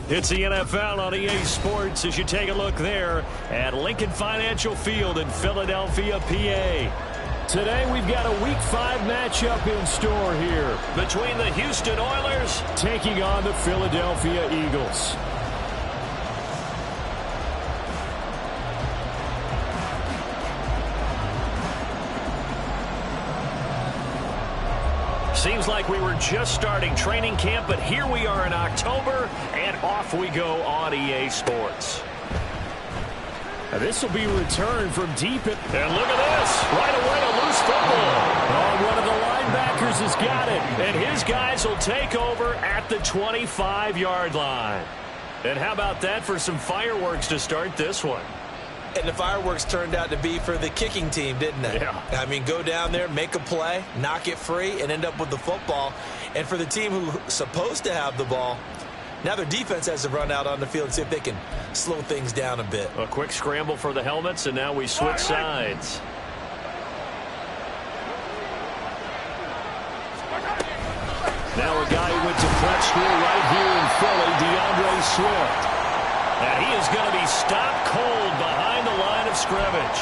It's the NFL on EA Sports as you take a look there at Lincoln Financial Field in Philadelphia, PA. Today we've got a Week 5 matchup in store here between the Houston Oilers taking on the Philadelphia Eagles. Seems like we were just starting training camp, but here we are in October, and off we go on EA Sports. This will be returned from deep. And look at this. Right away, a loose football. Oh, one of the linebackers has got it. And his guys will take over at the 25-yard line. And how about that for some fireworks to start this one? And the fireworks turned out to be for the kicking team, didn't they? Yeah. I mean, go down there, make a play, knock it free, and end up with the football. And for the team who's supposed to have the ball, now their defense has to run out on the field and see if they can slow things down a bit. A quick scramble for the helmets, and now we switch sides. Now a guy who went to prep school right here in Philly, DeAndre Swift. And he is going to be stopped cold behind the line of scrimmage.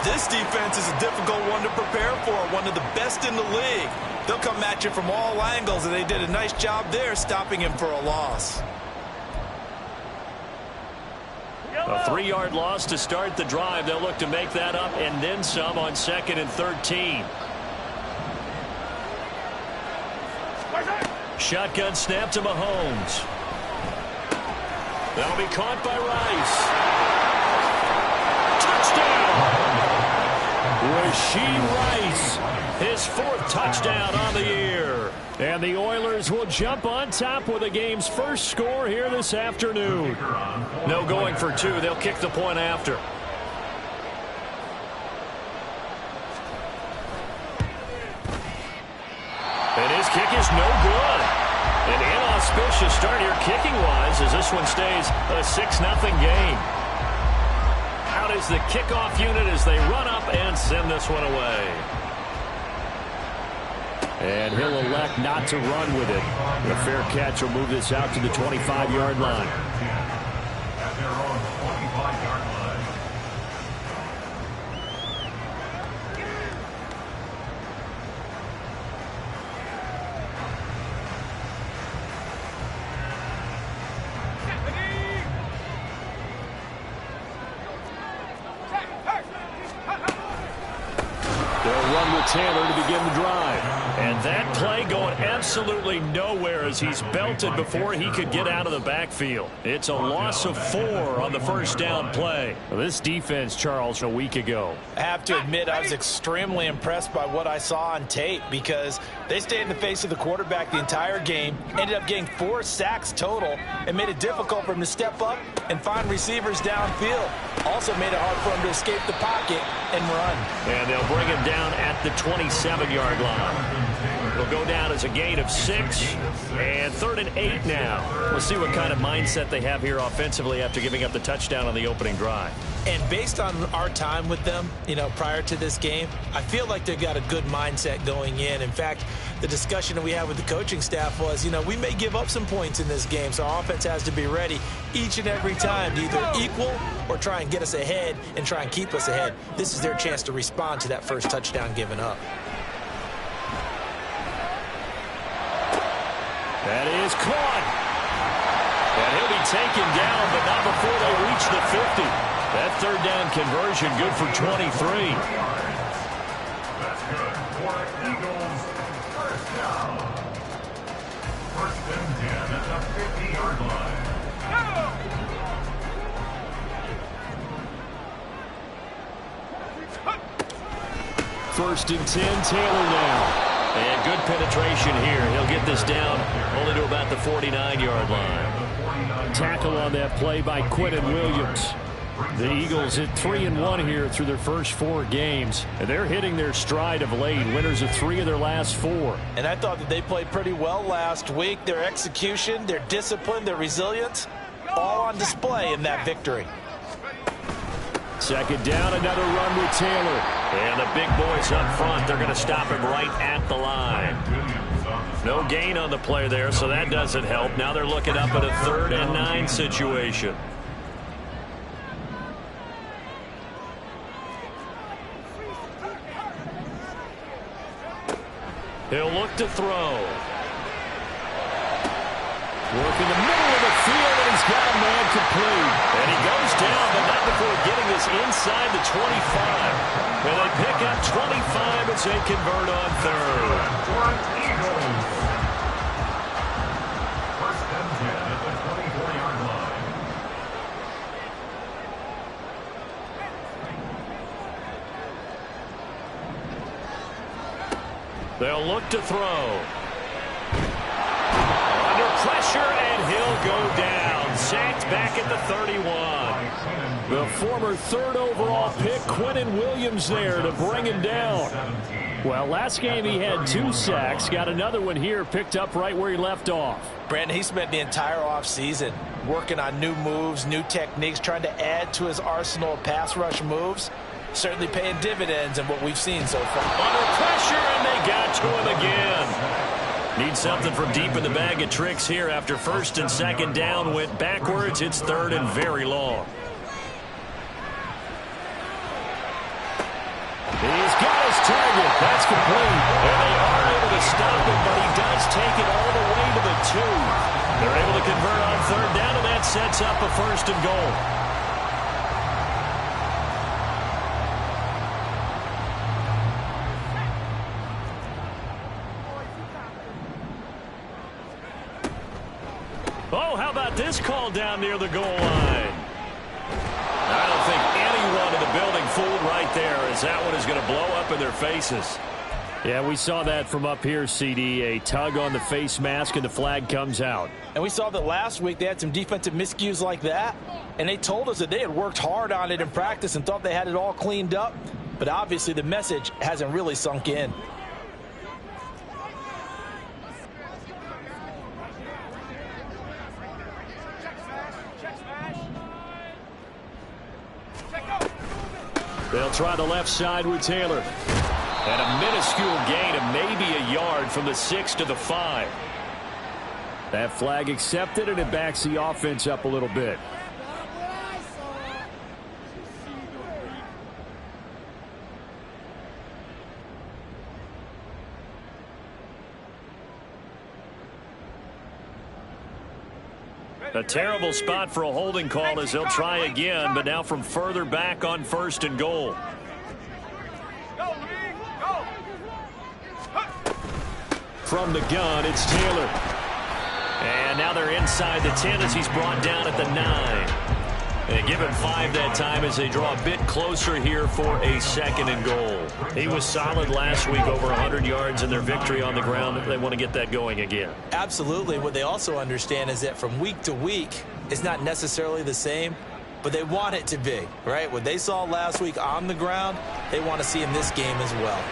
This defense is a difficult one to prepare for, one of the best in the league. They'll come at you from all angles, and they did a nice job there stopping him for a loss. A 3-yard loss to start the drive. They'll look to make that up and then some on 2nd and 13. Shotgun snap to Mahomes. That'll be caught by Rice. Touchdown! Rasheed Rice, his 4th touchdown on the year. And the Oilers will jump on top with the game's first score here this afternoon. No going for 2. They'll kick the point after. And his kick is no good. An inauspicious start here kicking-wise as this one stays a 6-0 game. Out is the kickoff unit as they run up and send this one away. And he'll elect not to run with it. A fair catch will move this out to the 25-yard line. At their own 25-yard line. Taylor to begin the drive. And that play going absolutely nowhere as he's belted before he could get out of the backfield. It's a loss of 4 on the first down play. Well, this defense, Charles, a week ago. I have to admit I was extremely impressed by what I saw on tape because they stayed in the face of the quarterback the entire game, ended up getting 4 sacks total, and made it difficult for him to step up and find receivers downfield. Also made it hard for him to escape the pocket and run. And they'll bring him down at the 27-yard line. It'll go down as a gain of 6, and 3rd and 8 now. We'll see what kind of mindset they have here offensively after giving up the touchdown on the opening drive. And based on our time with them, prior to this game, I feel like they've got a good mindset going in. In fact, the discussion that we had with the coaching staff was, we may give up some points in this game, so our offense has to be ready each and every time to either equal or try and get us ahead and try and keep us ahead. This is their chance to respond to that first touchdown given up. That is caught. And he'll be taken down, but not before they reach the 50. That 3rd down conversion good for 23. That's good for Eagles. First down. 1st and 10 at the 50-yard line. First and 10, Taylor now. And good penetration here. He'll get this down only to about the 49-yard line. Tackle on that play by Quinnen Williams. The Eagles hit 3-1 here through their first 4 games. And they're hitting their stride of late. Winners of 3 of their last 4. And I thought that they played pretty well last week. Their execution, their discipline, their resilience, all on display in that victory. 2nd down, another run with Taylor. And the big boys up front, they're going to stop him right at the line. No gain on the play there, so that doesn't help. Now they're looking up at a 3rd and 9 situation. He'll look to throw. Work in the middle of the field, and he's got a man complete. And he goes down, but not before getting this inside the 25. And they pick up 25 as they convert on 3rd. First and 10 at the 24-yard line. They'll look to throw. Under pressure, and he'll go down. Sacked back at the 31. The former 3rd overall pick, Quinnen Williams, there to bring him down. Well, last game he had 2 sacks. Got another one here, picked up right where he left off. Brandon, he spent the entire offseason working on new moves, new techniques, trying to add to his arsenal of pass rush moves. Certainly paying dividends in what we've seen so far. Under pressure, and they got to him again. Need something from deep in the bag of tricks here after 1st and 2nd down went backwards. It's 3rd and very long. He's got his target. That's complete. And they are able to stop it, but he does take it all the way to the 2. They're able to convert on 3rd down, and that sets up a 1st and goal. Oh, how about this call down near the goal line? I don't think anyone in the building fooled right there, as that one is going to blow up in their faces. Yeah, we saw that from up here, CD. A tug on the face mask, and the flag comes out. And we saw that last week they had some defensive miscues like that, and they told us that they had worked hard on it in practice and thought they had it all cleaned up. But obviously the message hasn't really sunk in. They'll try the left side with Taylor. And a minuscule gain of maybe a yard from the 6 to the 5. That flag accepted, and it backs the offense up a little bit. A terrible spot for a holding call as they'll try again, but now from further back on 1st and goal. From the gun, it's Taylor. And now they're inside the 10 as he's brought down at the 9. They give him 5 that time as they draw a bit closer here for a 2nd and goal. He was solid last week, over 100 yards in their victory on the ground. They want to get that going again. Absolutely. What they also understand is that from week to week, it's not necessarily the same, but they want it to be, right? What they saw last week on the ground, they want to see in this game as well.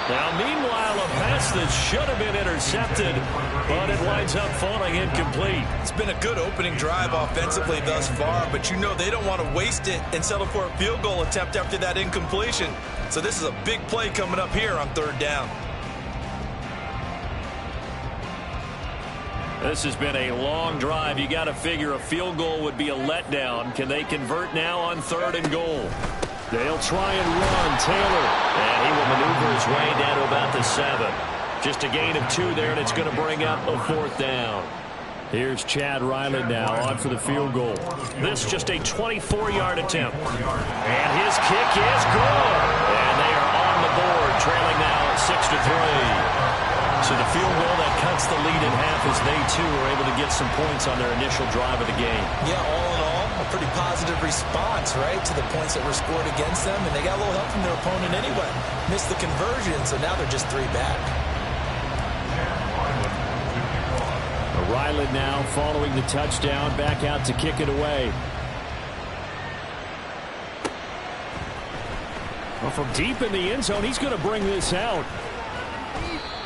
Now, meanwhile, a pass that should have been intercepted, but it winds up falling incomplete. It's been a good opening drive offensively thus far, but you know they don't want to waste it and settle for a field goal attempt after that incompletion. So this is a big play coming up here on 3rd down. This has been a long drive. You got to figure a field goal would be a letdown. Can they convert now on 3rd and goal? They'll try and run. Taylor. And he will maneuver his way down to about the 7. Just a gain of 2 there, and it's going to bring up a 4th down. Here's Chad Ryland now on for the field goal. This just a 24-yard attempt. And his kick is good. And they are on the board, trailing now 6-3. So the field goal that cuts the lead in half as they, too, are able to get some points on their initial drive of the game. Yeah, all in all, a pretty positive response, right, to the points that were scored against them. And they got a little help from their opponent anyway. Missed the conversion, so now they're just 3 back. Ryland now following the touchdown, back out to kick it away. Well, from deep in the end zone, he's going to bring this out.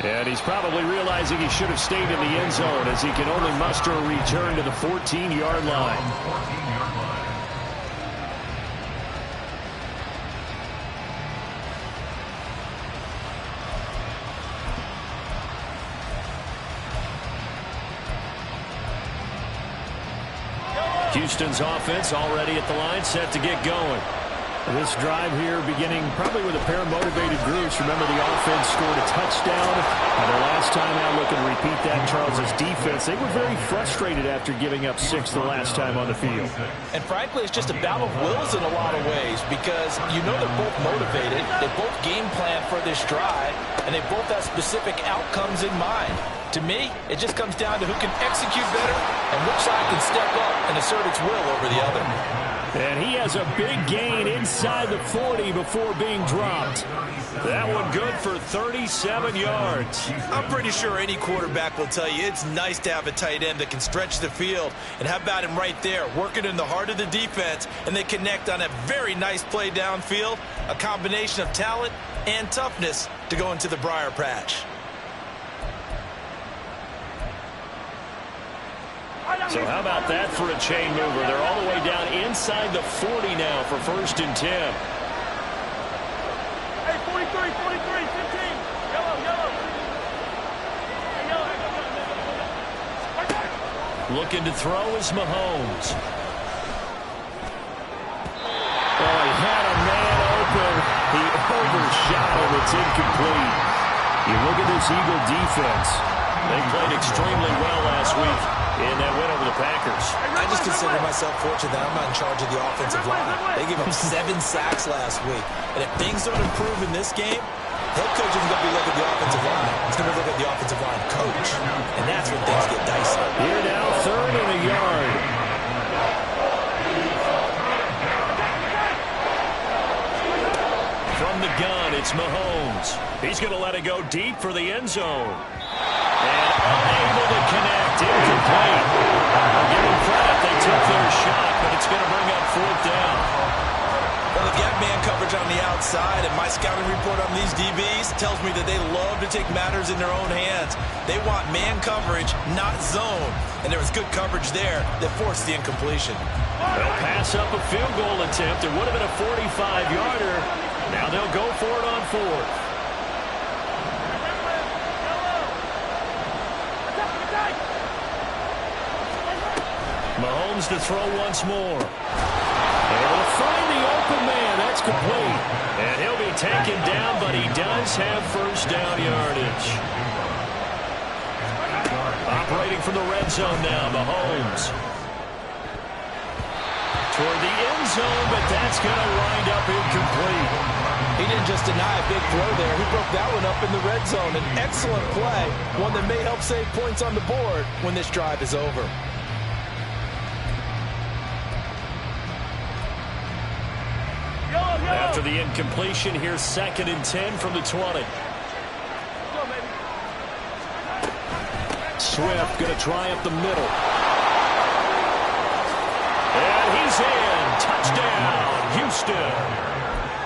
And he's probably realizing he should have stayed in the end zone as he can only muster a return to the 14-yard line. Houston's offense already at the line, set to get going. This drive here beginning probably with a pair of motivated groups. Remember, the offense scored a touchdown. The last time out, looking to repeat that, Charles' defense. They were very frustrated after giving up 6 the last time on the field. And frankly, it's just a battle of wills in a lot of ways because you know they're both motivated. They both game plan for this drive, and they both have specific outcomes in mind. To me, it just comes down to who can execute better and which side can step up and assert its will over the other. And he has a big gain inside the 40 before being dropped. That one good for 37 yards. I'm pretty sure any quarterback will tell you it's nice to have a tight end that can stretch the field. And how about him right there, working in the heart of the defense, and they connect on a very nice play downfield, a combination of talent and toughness to go into the briar patch. So how about that for a chain mover? They're all the way down inside the 40 now for 1st and 10. Hey, 43, 15. Yellow. Looking to throw is Mahomes. Oh, he had a man open. He overshot him. It's incomplete. You look at this Eagle defense. They played extremely well last week in that win over the Packers. I just consider myself fortunate that I'm not in charge of the offensive line. They gave up 7 sacks last week. And if things don't improve in this game, head coach isn't going to be looking at the offensive line. He's going to look at the offensive line coach. And that's when things get dicey. Here now, 3rd and a yard. From the gun, it's Mahomes. He's going to let it go deep for the end zone. And unable to connect, incomplete. I'll give them credit, they took their shot, but it's going to bring up 4th down. Well, they got man coverage on the outside, and my scouting report on these DBs tells me that they love to take matters in their own hands. They want man coverage, not zone. And there was good coverage there that forced the incompletion. They'll pass up a field goal attempt. It would have been a 45-yarder. Now they'll go for it on 4th. Mahomes to throw once more. Able to find the open man. That's complete. And he'll be taken down, but he does have 1st down yardage. Operating from the red zone now, Mahomes. Toward the end zone, but that's going to wind up incomplete. He didn't just deny a big throw there. He broke that one up in the red zone. An excellent play, one that may help save points on the board when this drive is over. After the incompletion, here's 2nd and 10 from the 20. Swift going to try up the middle. And he's in. Touchdown, Houston.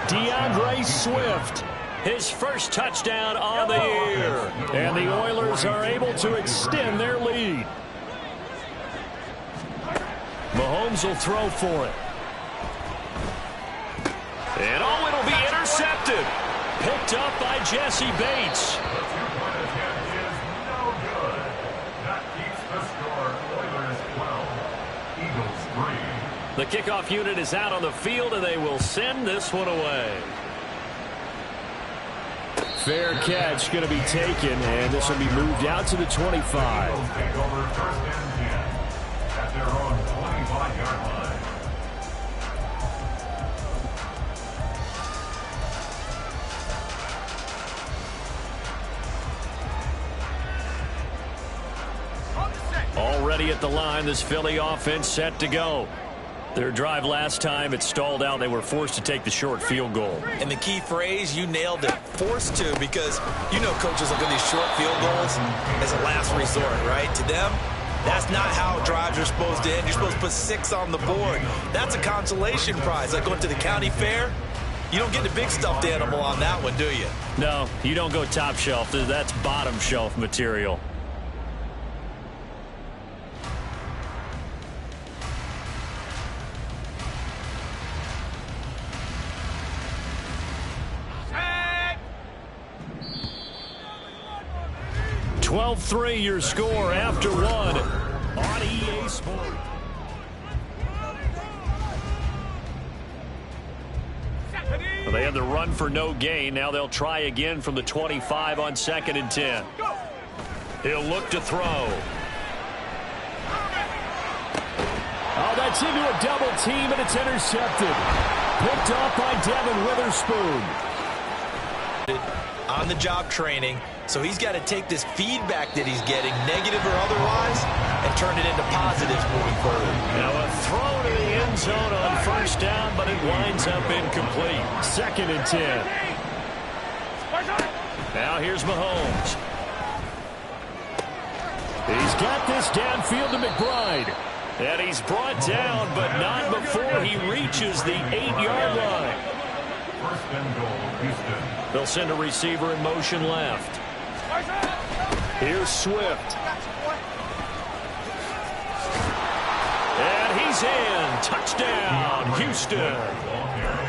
DeAndre Swift. His first touchdown on the year. And the Oilers are able to extend their lead. Mahomes will throw for it. And oh, it'll be intercepted. Picked up by Jesse Bates. The 2-point attempt is no good. That keeps the score. Oilers 12, Eagles 3. The kickoff unit is out on the field, and they will send this one away. Fair catch going to be taken, and this will be moved out to the 25. Eagles take over 1st and 10 at their own 25-yard line. Already at the line, this Philly offense set to go. Their drive last time, it stalled out. They were forced to take the short field goal. And the key phrase, you nailed it, forced to, because you know coaches look at these short field goals as a last resort, right? To them, that's not how drives are supposed to end. You're supposed to put 6 on the board. That's a consolation prize. Like going to the county fair, you don't get the big stuffed animal on that one, do you? No, you don't go top shelf. That's bottom shelf material. (12-3) your score after one on EA Sports. Well, they had the run for no gain. Now they'll try again from the 25 on 2nd and 10. He'll look to throw. Oh, that's into a double team, and it's intercepted. Picked off by Devin Witherspoon. On-the-job training, so he's got to take this feedback that he's getting, negative or otherwise, and turn it into positives moving forward. Now a throw to the end zone on 1st down, but it winds up incomplete. 2nd and 10. Now here's Mahomes. He's got this downfield to McBride. And he's brought down, but not before he reaches the 8-yard line. 1st and goal, Houston. They'll send a receiver in motion left. Here's Swift. And he's in. Touchdown, Houston.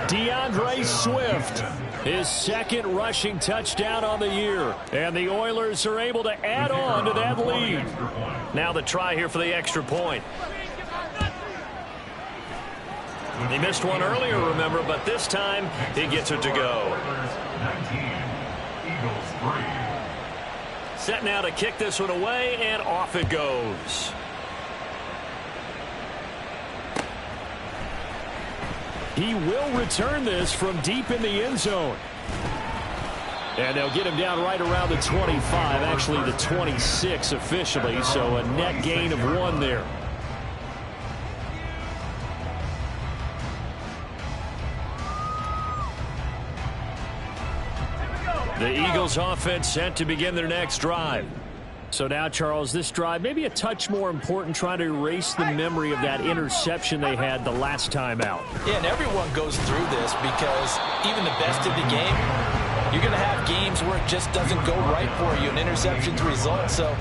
DeAndre Swift, his 2nd rushing touchdown on the year. And the Oilers are able to add on to that lead. Now the try here for the extra point. He missed one earlier, remember, but this time he gets it to go. 19, Eagles 3. Set now to kick this one away, and off it goes. He will return this from deep in the end zone. And they'll get him down right around the 25, actually the 26 officially, so a net gain of 1 there. The Eagles offense set to begin their next drive. So now, Charles, this drive maybe a touch more important, trying to erase the memory of that interception they had the last time out. Yeah, and everyone goes through this because even the best of the game, you're going to have games where it just doesn't go right for you, an interception's result. So,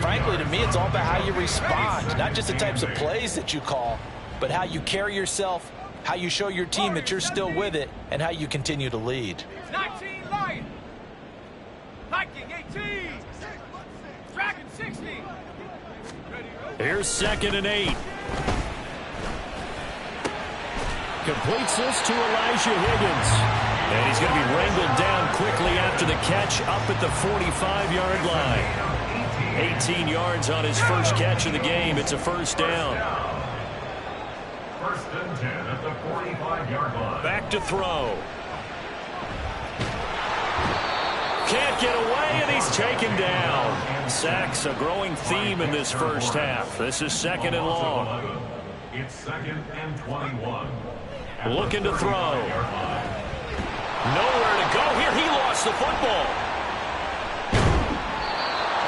frankly, to me, it's all about how you respond, not just the types of plays that you call, but how you carry yourself, how you show your team that you're still with it, and how you continue to lead. 19 Lion. Hiking 18. Dragon 60. Here's 2nd and 8. Completes this to Elijah Higgins. And he's going to be wrangled down quickly after the catch up at the 45-yard line. 18 yards on his first catch of the game. It's a 1st down. 1st and 10 at the 45-yard line. Back to throw. Can't get away, and he's taken down. Sacks, a growing theme in this first half. This is 2nd and long. It's 2nd and 21. Looking to throw. Nowhere to go here. He lost the football.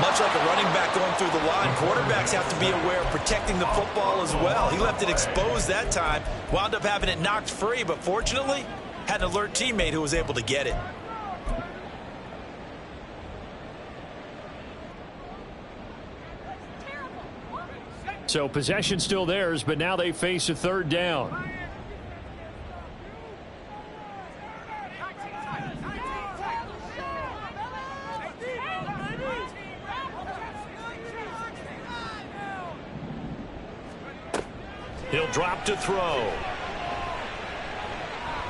Much like a running back going through the line, quarterbacks have to be aware of protecting the football as well. He left it exposed that time, wound up having it knocked free, but fortunately, had an alert teammate who was able to get it. So possession still theirs, but now they face a 3rd down. He'll drop to throw.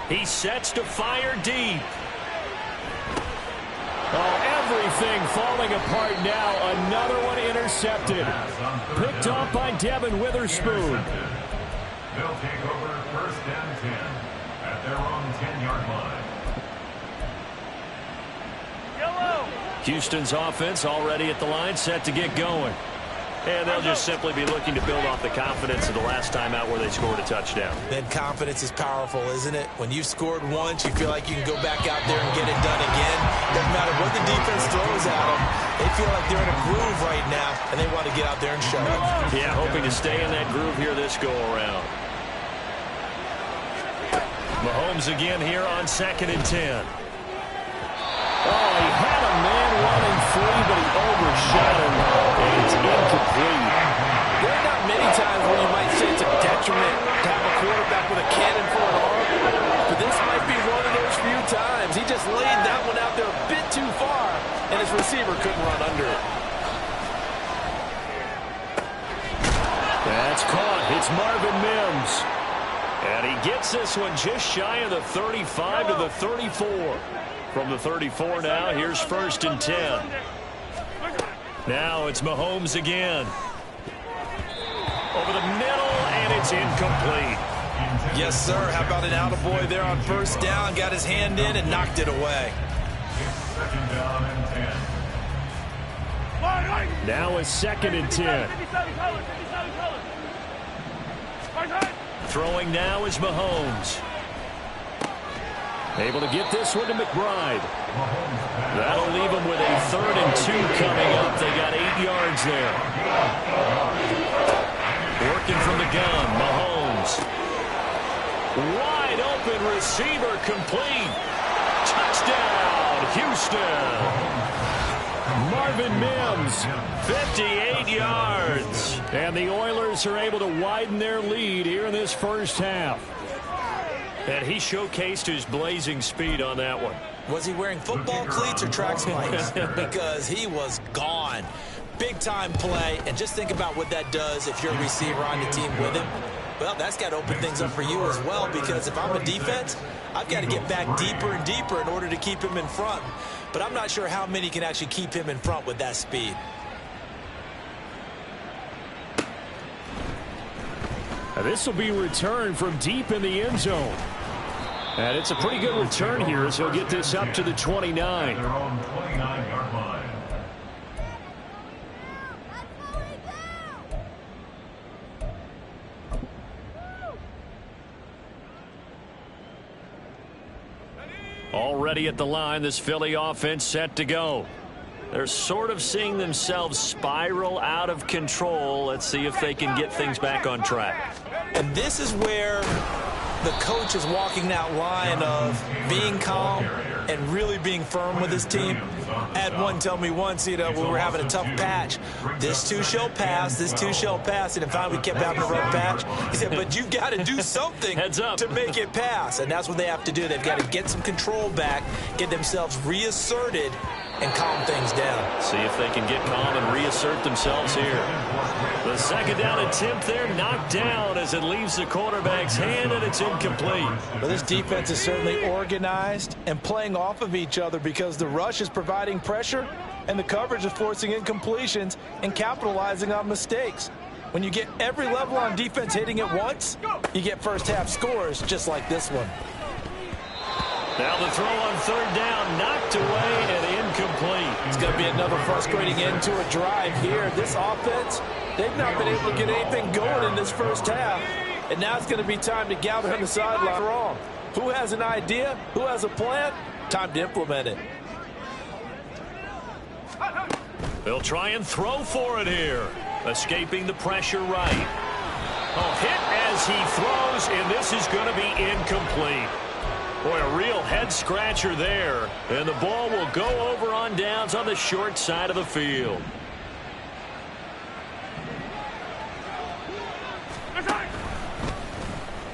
He sets to fire deep. Oh, everything falling apart now. Another one intercepted. Picked off by Devin Witherspoon. They'll take over 1st and 10 at their own 10-yard line. Yellow. Houston's offense already at the line, set to get going. And they'll just simply be looking to build off the confidence of the last time out where they scored a touchdown. Then confidence is powerful, isn't it? When you've scored once, you feel like you can go back out there and get it done again. Doesn't matter what the defense throws at them. They feel like they're in a groove right now, and they want to get out there and show it. Yeah, hoping to stay in that groove here this go-around. Mahomes again here on 2nd and 10. Oh, he had a man running free, but he overshot him, and it's incomplete. There are not many times where you might say it's a detriment to have a quarterback with a cannon for an arm, but this might be one of those few times. He just laid that one out there a bit too far, and his receiver couldn't run under it. That's caught. It's Marvin Mims. And he gets this one just shy of the 35 to the 34. From the 34 now, here's 1st and 10. Now it's Mahomes again. Over the middle, and it's incomplete. Yes, sir. How about an attaboy there on 1st down? Got his hand in and knocked it away. Second down and 10. Now it's 2nd and 10. Throwing now is Mahomes. Able to get this one to McBride. That'll leave him with a 3rd and 2 coming up. They got 8 yards there. Working from the gun, Mahomes. Wide open receiver complete. Touchdown, Houston. Marvin Mims. 58 yards. And the Oilers are able to widen their lead here in this first half. And he showcased his blazing speed on that one. Was he wearing football cleats or track spikes? Because he was gone. Big-time play. And just think about what that does if you're a receiver on the team with him. Well, that's got to open things up for you as well, because if I'm a defense, I've got to get back deeper and deeper in order to keep him in front. But I'm not sure how many can actually keep him in front with that speed. This will be returned from deep in the end zone. And it's a pretty good return here as he'll get this up to the 29. Their own 29-yard line. Already at the line, this Philly offense set to go. They're sort of seeing themselves spiral out of control. Let's see if they can get things back on track. And this is where the coach is walking that line of being calm and really being firm with his team. I had one tell me once, we were having a tough patch. This too shall pass, this too shall pass. And finally we kept having a rough patch. He said, but you've got to do something Heads up. to make it pass. And that's what they have to do. They've got to get some control back, get themselves reasserted, and calm things down. See if they can get calm and reassert themselves here. The 2nd down attempt there knocked down as it leaves the quarterback's hand, and it's incomplete. Well, this defense is certainly organized and playing off of each other because the rush is providing pressure and the coverage is forcing incompletions and capitalizing on mistakes. When you get every level on defense hitting at once, you get first half scores just like this one. Now the throw on 3rd down, knocked away and incomplete. It's going to be another frustrating end to a drive here. This offense, they've not been able to get anything going in this first half. And now it's going to be time to gather on the sideline. Wrong. Who has an idea? Who has a plan? Time to implement it. They'll try and throw for it here. Escaping the pressure right. Oh, hit as he throws, and this is going to be incomplete. Boy, a real head-scratcher there. And the ball will go over on downs on the short side of the field.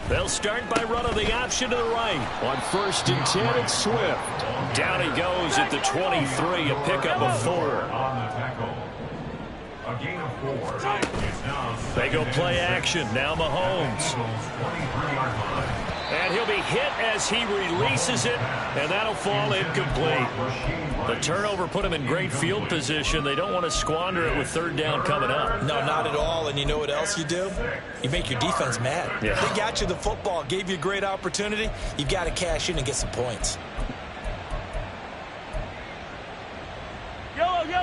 They'll start by running the option to the right. On 1st and 10, it's Swift. Down he goes at the 23, a pickup of 4. On the tackle. A gain of 4. It's now They go play action. Now Mahomes. Eagles 23-yard line. And he'll be hit as he releases it, and that'll fall incomplete. The turnover put him in great field position. They don't want to squander it with 3rd down coming up. No, not at all. And you know what else you do? You make your defense mad. Yeah. They got you the football, gave you a great opportunity. You've got to cash in and get some points.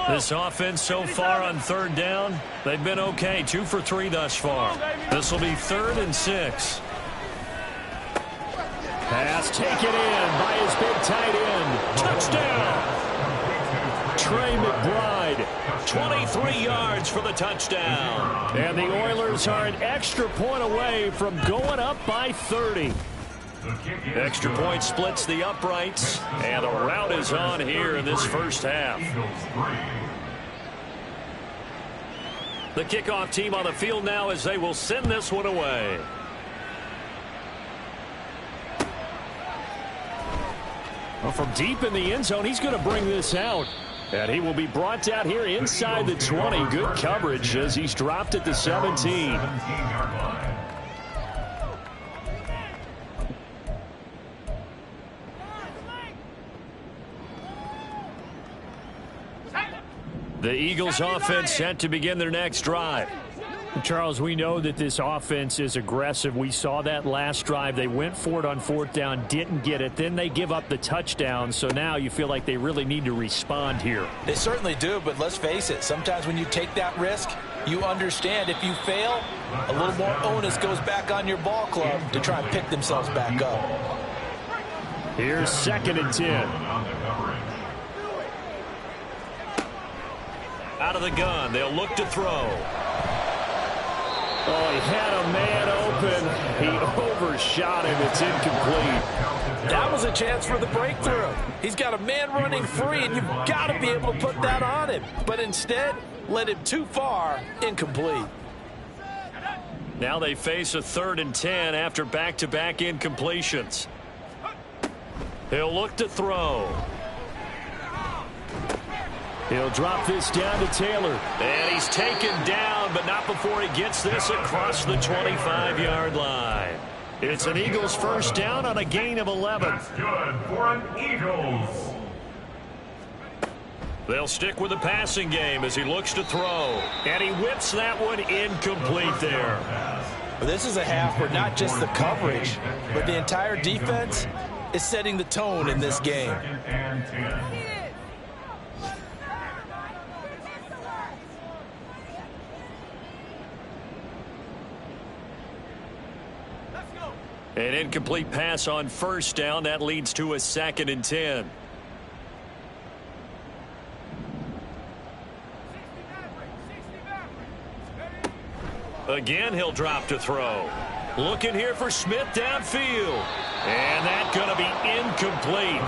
This offense so far on 3rd down, they've been okay. 2 for 3 thus far. This will be 3rd and 6. Pass taken in by his big tight end. Touchdown! Trey McBride. 23 yards for the touchdown. And the Oilers are an extra point away from going up by 30. Extra point splits the uprights, and a rout is on here in this first half. The kickoff team on the field now as they will send this one away. Well, from deep in the end zone, he's going to bring this out. And he will be brought down here inside the 20. Good coverage as he's dropped at the 17. The Eagles offense set to begin their next drive. Charles, we know that this offense is aggressive. We saw that last drive. They went for it on 4th down, didn't get it. Then they give up the touchdown. So now you feel like they really need to respond here. They certainly do, but let's face it. Sometimes when you take that risk, you understand if you fail, a little more onus goes back on your ball club to try and pick themselves back up. Here's 2nd and 10. Out of the gun, they'll look to throw. Oh, he had a man open. He overshot him. It's incomplete. That was a chance for the breakthrough. He's got a man running free, and you've got to be able to put that on him. But instead, led him too far, incomplete. Now they face a 3rd and 10 after back-to-back incompletions. He'll look to throw. He'll drop this down to Taylor. And he's taken down, but not before he gets this across the 25-yard line. It's an Eagles first down on a gain of 11. That's good for an Eagles. They'll stick with the passing game as he looks to throw. And he whips that one incomplete there. Well, this is a half where not just the coverage, but the entire defense is setting the tone in this game. 2nd and 10. An incomplete pass on 1st down. That leads to a 2nd and 10. Again, he'll drop to throw. Looking here for Smith downfield. And that's going to be incomplete.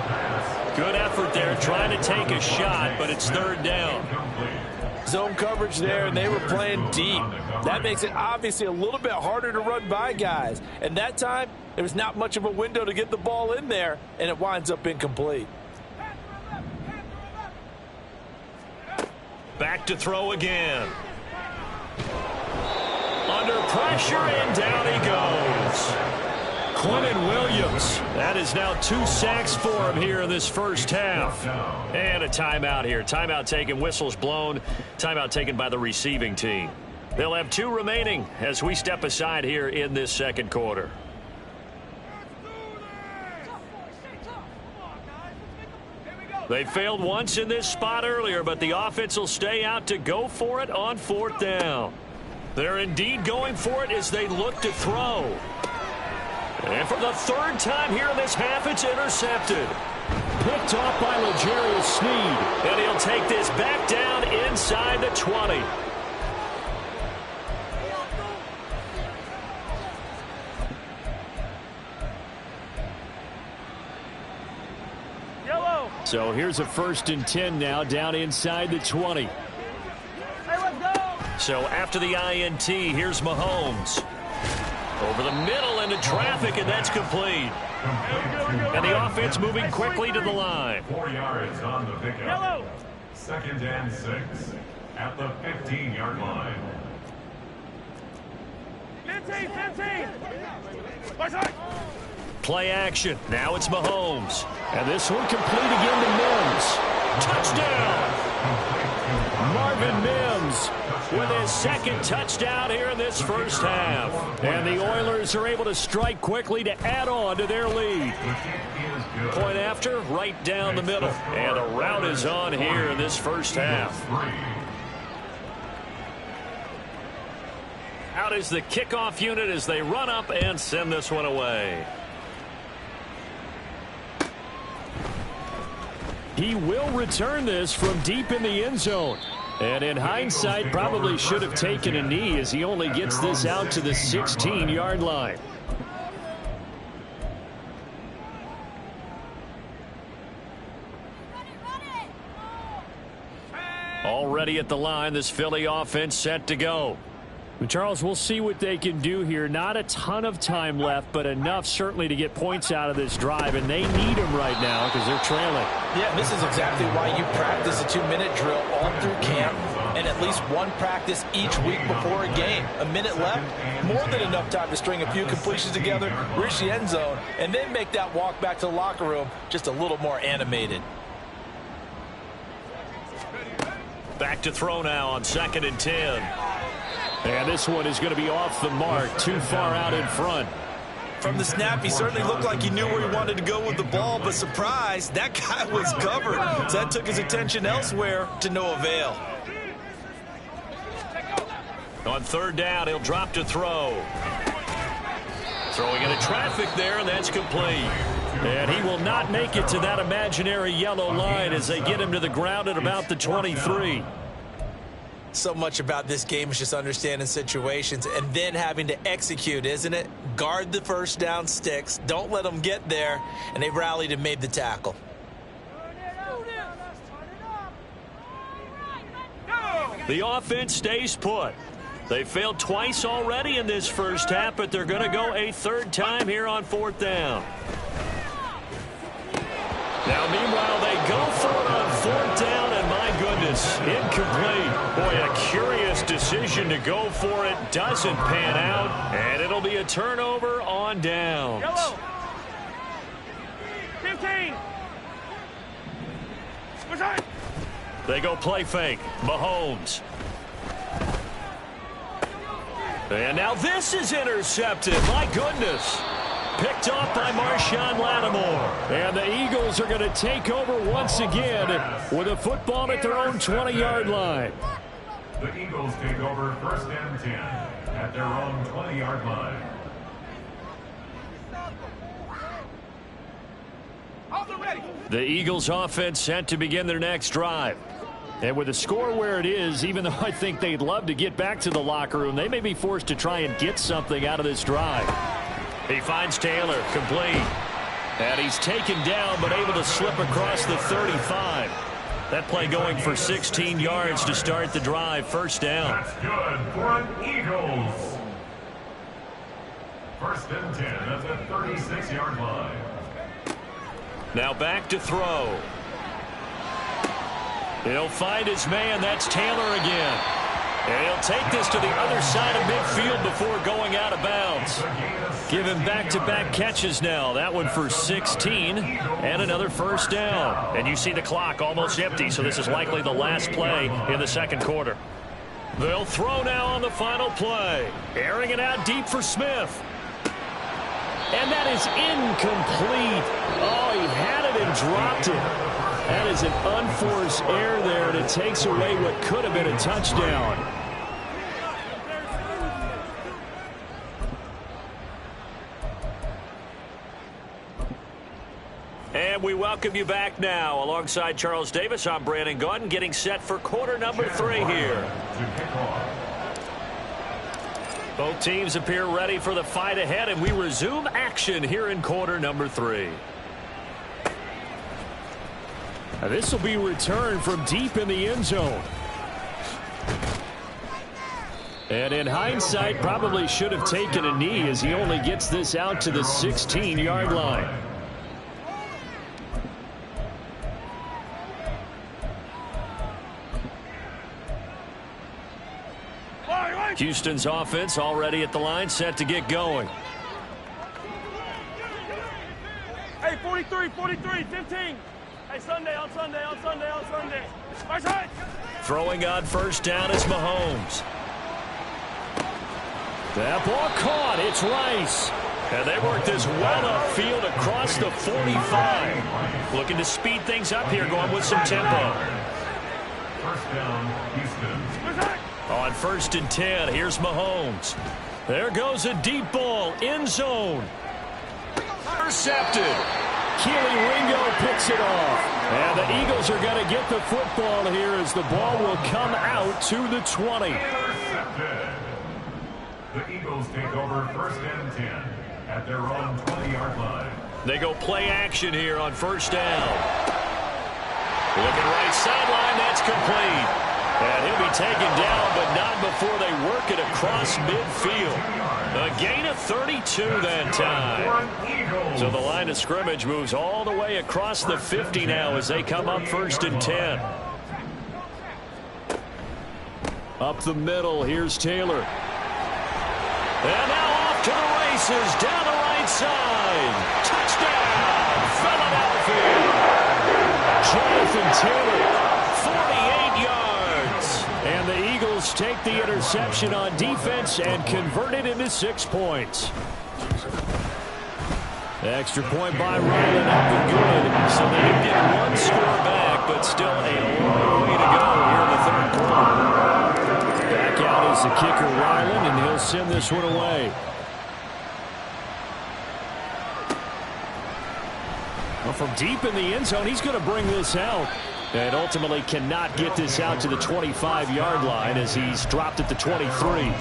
Good effort there trying to take a shot, but it's 3rd down. Zone coverage there, and they were playing deep. That makes it obviously a little bit harder to run by guys. And that time, there was not much of a window to get the ball in there, and it winds up incomplete. Back to throw again. Under pressure, and down he goes. Quentin Williams. That is now 2 sacks for him here in this first half. And a timeout here. Timeout taken, whistles blown. Timeout taken by the receiving team. They'll have 2 remaining as we step aside here in this 2nd quarter. They failed once in this spot earlier, but the offense will stay out to go for it on 4th down. They're indeed going for it as they look to throw. And for the 3rd time here in this half, it's intercepted. Picked off by L'Jarius Sneed. And he'll take this back down inside the 20. Yellow. So here's a 1st and 10 now down inside the 20. Hey, let's go. So after the INT, here's Mahomes. Over the middle into traffic, and that's complete. And the offense moving quickly to the line. 4 yards on the pickup. Yellow. 2nd and 6 at the 15-yard line. 15. Watch out. Play action. Now it's Mahomes. And this one complete again to Mims. Touchdown! Marvin Mims with his 2nd touchdown here in this first half. And the Oilers are able to strike quickly to add on to their lead. Point after, right down the middle. And the route is on here in this first half. Out is the kickoff unit as they run up and send this one away. He will return this from deep in the end zone. And in hindsight, probably should have taken a knee as he only gets this out to the 16-yard line. Already at the line, this Philly offense set to go. Charles, we'll see what they can do here. Not a ton of time left, but enough certainly to get points out of this drive, and they need them right now because they're trailing. Yeah, this is exactly why you practice a 2-minute drill all through camp and at least one practice each week before a game. A minute left, more than enough time to string a few completions together, reach the end zone, and then make that walk back to the locker room just a little more animated. Back to throw now on 2nd and 10. And this one is going to be off the mark, too far out in front. From the snap, he certainly looked like he knew where he wanted to go with the ball, but surprise, that guy was covered. So that took his attention elsewhere to no avail. On 3rd down, he'll drop to throw. Throwing into traffic there, and that's complete. And he will not make it to that imaginary yellow line as they get him to the ground at about the 23. So much about this game is just understanding situations and then having to execute, isn't it? Guard the first down sticks. Don't let them get there. And they rallied and made the tackle. The offense stays put. They failed twice already in this first half, but they're going to go a 3rd time here on 4th down. Now, meanwhile, they go for it on 4th down, and my goodness, incomplete. Boy, a curious decision to go for it. Doesn't pan out, and it'll be a turnover on downs. Yellow. 15. They go play fake. Mahomes. And now this is intercepted. My goodness. Picked off by Marshawn Lattimore. And the Eagles are going to take over once again with a football at their own 20-yard line. The Eagles take over 1st and 10 at their own 20-yard line. The Eagles offense set to begin their next drive. And with the score where it is, even though I think they'd love to get back to the locker room, they may be forced to try and get something out of this drive. He finds Taylor, complete. And he's taken down, but able to slip across the 35. That play going for 16 yards to start the drive. 1st down. That's good for an Eagles. 1st and 10 at the 36-yard line. Now back to throw. He'll find his man. That's Taylor again. And he'll take this to the other side of midfield before going out of bounds. Give him back-to-back catches now. That one for 16 and another 1st down. And you see the clock almost empty, so this is likely the last play in the 2nd quarter. They'll throw now on the final play. Airing it out deep for Smith. And that is incomplete. Oh, he had it and dropped it. That is an unforced error there, and it takes away what could have been a touchdown. And we welcome you back now. Alongside Charles Davis, I'm MaddengG, getting set for quarter number 3 here. Both teams appear ready for the fight ahead, and we resume action here in quarter number 3. Now this will be returned from deep in the end zone. And in hindsight, probably should have taken a knee as he only gets this out to the 16-yard line. Houston's offense already at the line, set to get going. Hey, 43, 15. Hey, Sunday. Right side. Throwing on 1st down is Mahomes. That ball caught. It's Rice. And they work this well upfield across the 45. Looking to speed things up here, going with some tempo. 1st down, Houston. On 1st and 10, here's Mahomes. There goes a deep ball, end zone. Intercepted. Keely Ringo picks it off. And the Eagles are going to get the football here as the ball will come out to the 20. Intercepted. The Eagles take over 1st and 10 at their own 20-yard line. They go play action here on 1st down. Looking right sideline, that's complete. And he'll be taken down, but not before they work it across midfield. A gain of 32 that time. So the line of scrimmage moves all the way across the 50 now as they come up 1st and 10. Up the middle, here's Taylor. And now off to the races, down the right side. Touchdown, Philadelphia. Jonathan Taylor. 48 yards. Eagles take the interception on defense and convert it into 6 points. Extra point by Ryland, up and good. So they can get 1 score back, but still a long way to go here in the 3rd quarter. Back out is the kicker, Ryland, and he'll send this one away. Well, from deep in the end zone, he's going to bring this out. And ultimately cannot get this out to the 25-yard line as he's dropped at the 23.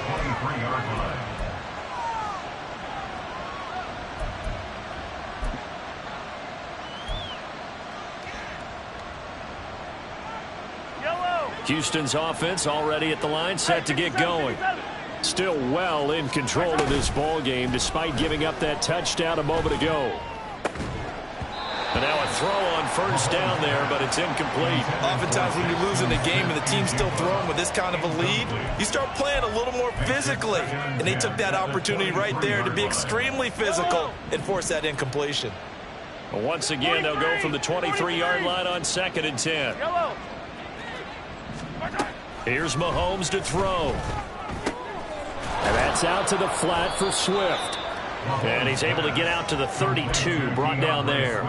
Houston's offense already at the line, set to get going. Still well in control of this ball game despite giving up that touchdown a moment ago. And now a throw on 1st down there, but it's incomplete. Oftentimes when you're losing a game and the team's still throwing with this kind of a lead, you start playing a little more physically. And they took that opportunity right there to be extremely physical and force that incompletion. Well, once again, they'll go from the 23-yard line on 2nd and 10. Here's Mahomes to throw. And that's out to the flat for Swift. And he's able to get out to the 32, brought down there.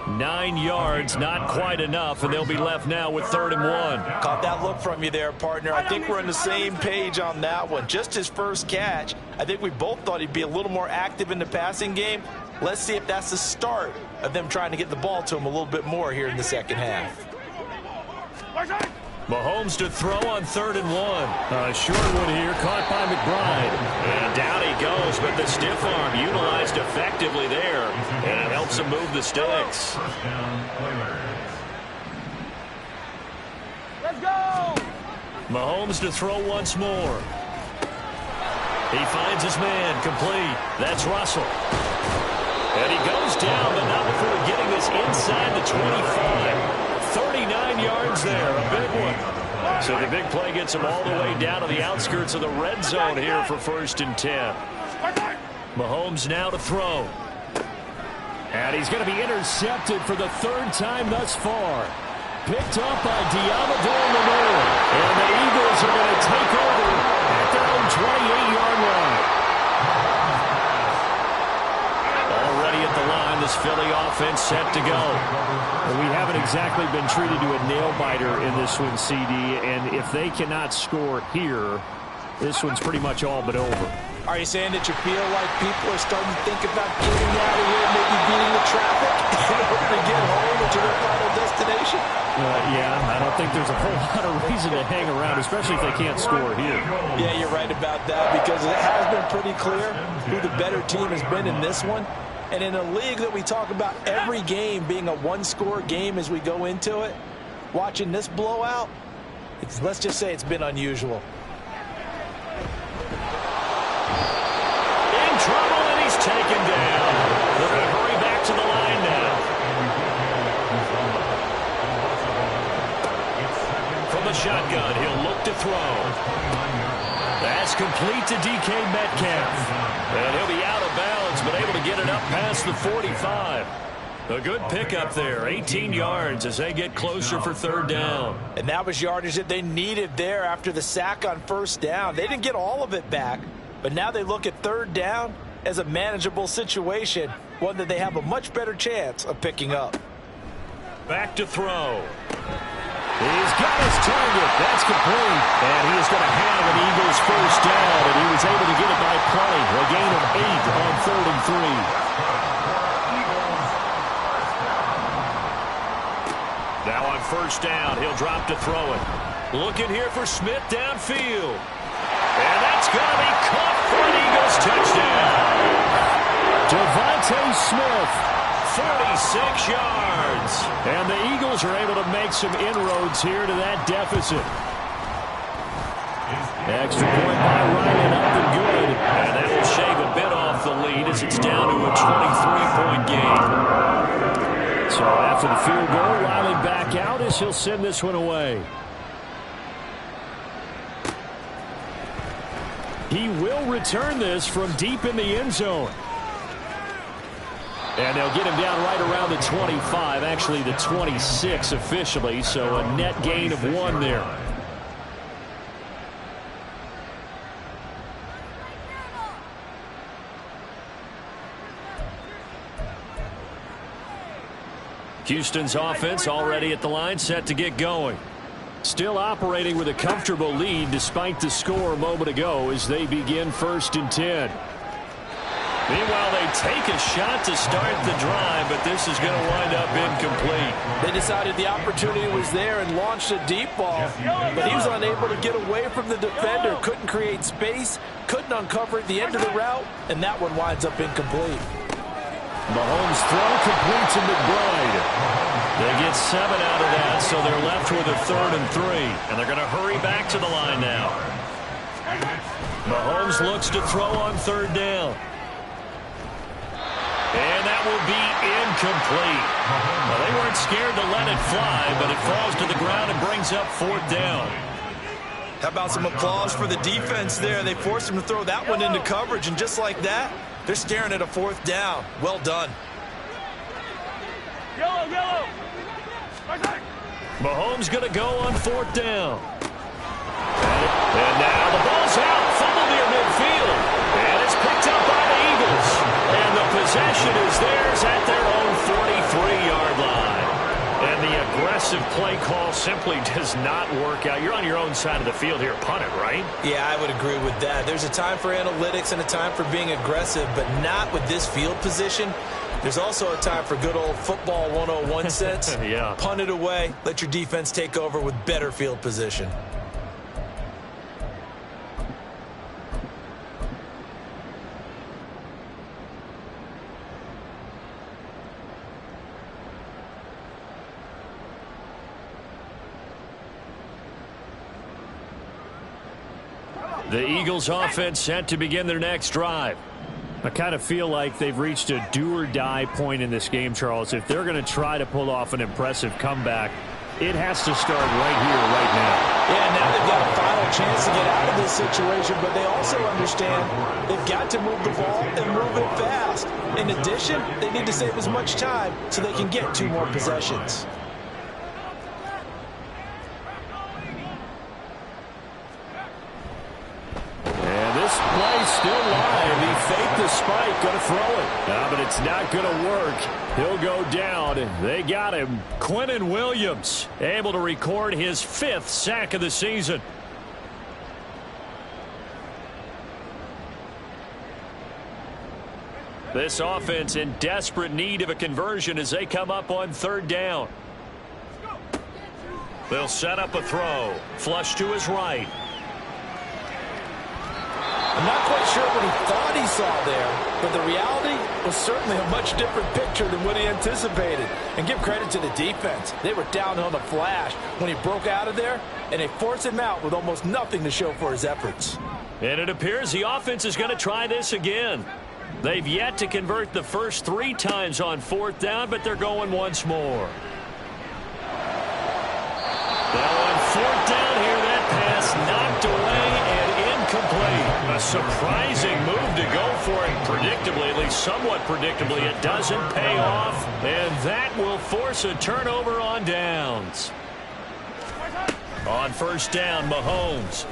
9 yards, not quite enough, and they'll be left now with 3rd and 1. Caught that look from you there, partner. I think we're on the same page on that one. Just his first catch. I think we both thought he'd be a little more active in the passing game. Let's see if that's the start of them trying to get the ball to him a little bit more here in the 2nd half. Mahomes to throw on 3rd and 1. A short one here, caught by McBride. And down he goes, but the stiff arm utilized effectively there. And it helps him move the sticks. Let's go! Mahomes to throw once more. He finds his man, complete. That's Russell. And he goes down, but not before getting this inside the 25. 39 yards there, a big one. So the big play gets him all the way down to the outskirts of the red zone here for 1st and 10. Mahomes now to throw. And he's going to be intercepted for the 3rd time thus far. Picked up by Diamador Lenore. And the Eagles are going to take over at their own 28-yard line. Already at the line, this Philly offense set to go. Well, we haven't exactly been treated to a nail-biter in this one, CD, and if they cannot score here, this one's pretty much all but over. Are you saying that you feel like people are starting to think about getting out of here, maybe beating the traffic in order to get home to their final destination? Yeah, I don't think there's a whole lot of reason to hang around, especially if they can't score here. Yeah, you're right about that, because it has been pretty clear who the better team has been in this one. And in a league that we talk about every game being a 1-score game as we go into it, watching this blowout, let's just say it's been unusual. In trouble, and he's taken down. They're going to hurry back to the line now. From the shotgun, he'll look to throw. That's complete to DK Metcalf. And he'll be out of bounds, but able to get it up past the 45. A good pickup there, 18 yards as they get closer for 3rd down. And that was yardage that they needed there after the sack on 1st down. They didn't get all of it back, but now they look at 3rd down as a manageable situation, one that they have a much better chance of picking up. Back to throw. He's got his target. That's complete. And he is going to have an Eagles 1st down, and he was able to get it by plenty. A gain of 8 on 3rd and 3. Now on 1st down, he'll drop to throw it. Looking here for Smith downfield. And that's going to be caught for an Eagles touchdown. Devontae Smith, 46 yards. And the Eagles are able to make some inroads here to that deficit. Extra point by Ryland, up and good. And that will shave a bit off the lead as it's down to a 23-point game. So after the field goal, Ryland back out as he'll send this one away. He will return this from deep in the end zone. And they'll get him down right around the 25, actually the 26 officially, so a net gain of 1 there. Houston's offense already at the line, set to get going. Still operating with a comfortable lead despite the score a moment ago as they begin 1st and 10. Meanwhile, they take a shot to start the drive, but this is going to wind up incomplete. They decided the opportunity was there and launched a deep ball, but he was unable to get away from the defender, couldn't create space, couldn't uncover at the end of the route, and that one winds up incomplete. Mahomes' throw complete to McBride. They get 7 out of that, so they're left with a 3rd and 3. And they're going to hurry back to the line now. Mahomes looks to throw on 3rd down. And that will be incomplete. Well, they weren't scared to let it fly, but it falls to the ground and brings up 4th down. How about some applause for the defense there? They forced him to throw that one into coverage, and just like that, they're staring at a 4th down. Well done. Yellow, yellow. Mahomes going to go on 4th down. And now the ball's out, fumbled near midfield. And it's picked up by the Eagles. And the possession is theirs at their own 43-yard line. And the aggressive play call simply does not work out. You're on your own side of the field here. Punt it, right? Yeah, I would agree with that. There's a time for analytics and a time for being aggressive, but not with this field position. There's also a time for good old football 101 sense. Yeah. Punt it away. Let your defense take over with better field position. The Eagles offense set to begin their next drive. I kind of feel like they've reached a do-or-die point in this game, Charles. If they're going to try to pull off an impressive comeback, it has to start right here, right now. Yeah, now they've got a final chance to get out of this situation, but they also understand they've got to move the ball and move it fast. In addition, they need to save as much time so they can get 2 more possessions. Play still live. He faked the spike. Going to throw it. But it's not going to work. He'll go down. They got him. Quinnen Williams able to record his 5th sack of the season. This offense in desperate need of a conversion as they come up on 3rd down. They'll set up a throw. Flush to his right. I'm not quite sure what he thought he saw there, but the reality was certainly a much different picture than what he anticipated. And give credit to the defense. They were down on the flash when he broke out of there, and they forced him out with almost nothing to show for his efforts. And it appears the offense is going to try this again. They've yet to convert the first 3 times on 4th down, but they're going once more. Now on 4th down here, that pass knocked away and incomplete. A surprising move to go for it predictably, at least somewhat predictably. It doesn't pay off, and that will force a turnover on downs. On 1st down, Mahomes.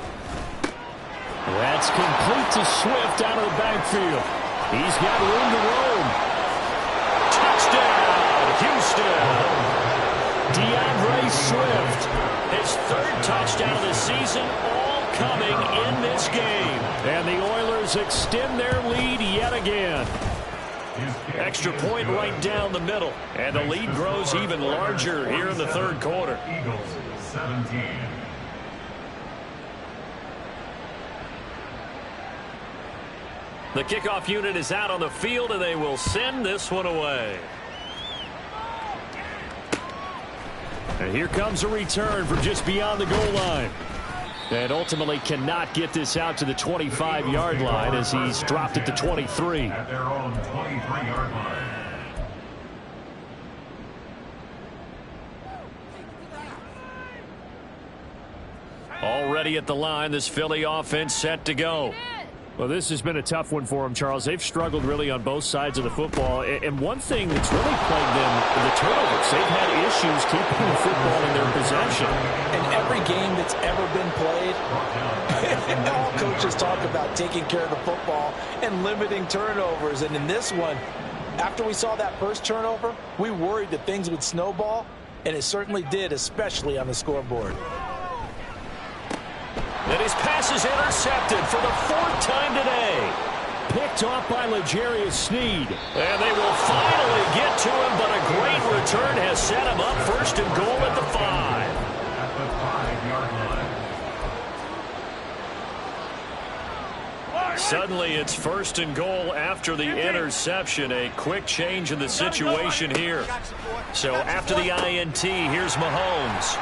That's complete to Swift out of the backfield. He's got room to roam. Touchdown, Houston. DeAndre Swift, his 3rd touchdown of the season, all coming in this game. And the Oilers extend their lead yet again. Extra point right down the middle. And the lead grows even larger here in the 3rd quarter. Eagles 17. The kickoff unit is out on the field, and they will send this one away. And here comes a return from just beyond the goal line. And ultimately cannot get this out to the 25-yard line as he's dropped it to 23. At their own 23-yard line. Already at the line, this Philly offense set to go. Well, this has been a tough one for them, Charles. They've struggled really on both sides of the football. And one thing that's really plagued them is the turnovers. They've had issues keeping the football in their possession. In every game that's ever been played, all coaches talk about taking care of the football and limiting turnovers. And in this one, After we saw that first turnover, we worried that things would snowball, and it certainly did, especially on the scoreboard. And his pass is intercepted for the 4th time today. Picked off by L'Jarius Sneed. And they will finally get to him, but a great return has set him up 1st and goal at the 5. At the 5-yard line. Suddenly it's 1st and goal after the interception. A quick change in the situation here. So after the INT, here's Mahomes.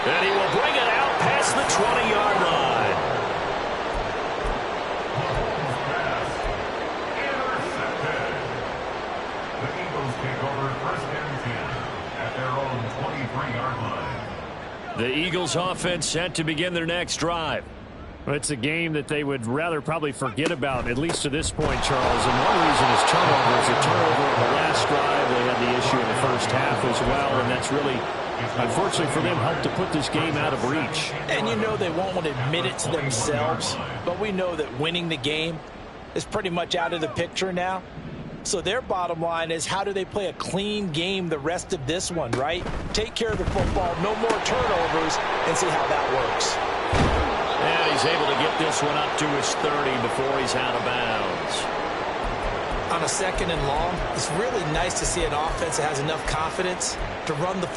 And he will bring it out past the 20-yard line. Pass intercepted. The Eagles take over 1st and 10 at their own 23-yard line. The Eagles offense set to begin their next drive. Well, it's a game that they would rather probably forget about, at least to this point, Charles. And one reason is turnovers. A turnover on the last drive. They had the issue in the first half as well, and that's really, unfortunately for them, helped to put this game out of reach. And you know they won't want to admit it to themselves, but we know that winning the game is pretty much out of the picture now. So their bottom line is, how do they play a clean game the rest of this one, right? Take care of the football, no more turnovers, and see how that works. And he's able to get this one up to his 30 before he's out of bounds. On a 2nd and long, it's really nice to see an offense that has enough confidence to run the